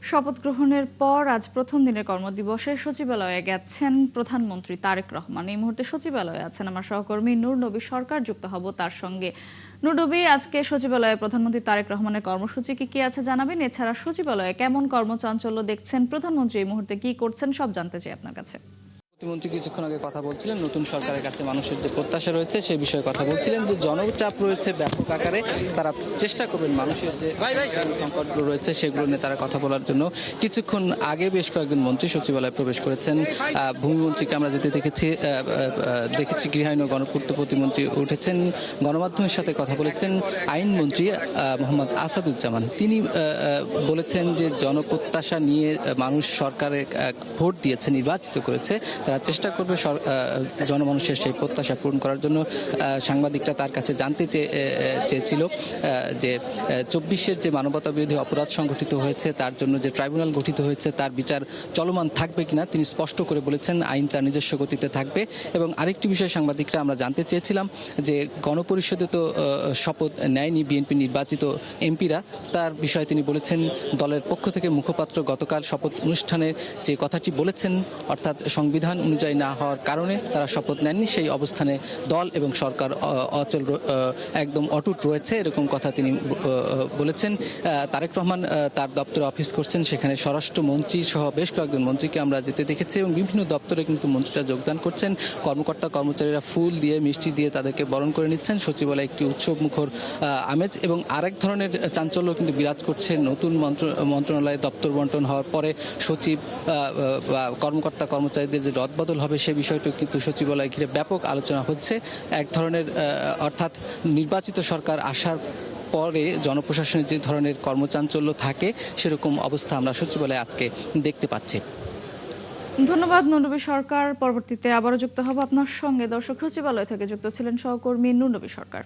শপথ গ্রহণের পর আজ প্রথম দিনের কর্মদিবসে সচিবালয়ে গেছেন প্রধানমন্ত্রী তারেক রহমান। এই মুহূর্তে সচিবালয়ে আছেন আমার সহকর্মী নূর নবী সরকার। যুক্ত হব তার সঙ্গে। নূর নবী, আজকে সচিবালয়ে প্রধানমন্ত্রী তারেক রহমানের কর্মসূচি কি আছে জানাবেন। এছাড়া সচিবালয়ে কেমন কর্মচাঞ্চল্য দেখছেন, প্রধানমন্ত্রী এই মুহূর্তে কি করছেন, সব জানতে চাই আপনার কাছে। প্রতিমন্ত্রী কিছুক্ষণ আগে কথা বলছিলেন, নতুন সরকারের কাছে মানুষের যে প্রত্যাশা রয়েছে সে বিষয়ে কথা বলছিলেন, যে জনচাপ রয়েছে ব্যাপক আকারে, তারা চেষ্টা করবেন মানুষের যে সংকটগুলো রয়েছে সেগুলো নিয়ে তারা কথা বলার জন্য। কিছুক্ষণ আগে বেশ কয়েকজন মন্ত্রী সচিবালয়ে প্রবেশ করেছেন। ভূমিমন্ত্রীকে আমরা যেতে দেখেছি গৃহায়ন ও গণপূর্ত প্রতিমন্ত্রী উঠেছেন, গণমাধ্যমের সাথে কথা বলেছেন আইনমন্ত্রী মোহাম্মদ আসাদুজ্জামান। তিনি বলেছেন যে জনপ্রত্যাশা নিয়ে মানুষ সরকারে ভোট দিয়েছে, নির্বাচিত করেছে, তারা চেষ্টা করবে জনমানুষের সেই প্রত্যাশা পূরণ করার জন্য। সাংবাদিকরা তার কাছে জানতে চেয়েছিল যে ২৪-এর যে মানবতা বিরোধী অপরাধ সংগঠিত হয়েছে তার জন্য যে ট্রাইব্যুনাল গঠিত হয়েছে তার বিচার চলমান থাকবে কিনা। তিনি স্পষ্ট করে বলেছেন আইন তার নিজস্ব গতিতে থাকবে। এবং আরেকটি বিষয় সাংবাদিকরা আমরা জানতে চেয়েছিলাম যে গণপরিষদে তো শপথ নেয়নি বিএনপি নির্বাচিত এমপিরা, তার বিষয়ে তিনি বলেছেন দলের পক্ষ থেকে মুখপাত্র গতকাল শপথ অনুষ্ঠানে যে কথাটি বলেছেন, অর্থাৎ সংবিধান অনুযায়ী না হওয়ার কারণে তারা শপথ নেননি, সেই অবস্থানে দল এবং সরকার একদম অটুট রয়েছে, এরকম কথা তিনি বলেছেন। তারেক রহমান তার দপ্তরে অফিস করছেন, সেখানে স্বরাষ্ট্রমন্ত্রী সহ বেশ কয়েকজন মন্ত্রীকে আমরা যেতে দেখেছি এবং বিভিন্ন দপ্তরে কিন্তু মন্ত্রীরা যোগদান করছেন। কর্মকর্তা কর্মচারীরা ফুল দিয়ে মিষ্টি দিয়ে তাদেরকে বরণ করে নিচ্ছেন। সচিবালয়ে একটি উৎসব মুখর আমেজ এবং আরেক ধরনের চাঞ্চল্য কিন্তু বিরাজ করছে। নতুন মন্ত্রণালয়ে দপ্তর বন্টন হওয়ার পরে সচিব বা কর্মকর্তা কর্মচারীদের যে রদবদল হবে সে বিষয়টিও কিন্তু সচিবালয়ে ঘিরে ব্যাপক আলোচনা হচ্ছে। এক ধরনের অর্থাৎ নির্বাচিত সরকার আসার পরে জনপ্রশাসনের যে ধরনের কর্মচাঞ্চল্য থাকে সেরকম অবস্থা আমরা সচিবালয়ে আজকে দেখতে পাচ্ছি। ধন্যবাদ নূর নবী সরকার। পরবর্তীতে আবারও যুক্ত হব আপনার সঙ্গে। দর্শক, সচিবালয় থেকে যুক্ত ছিলেন সহকর্মী নূর নবী সরকার।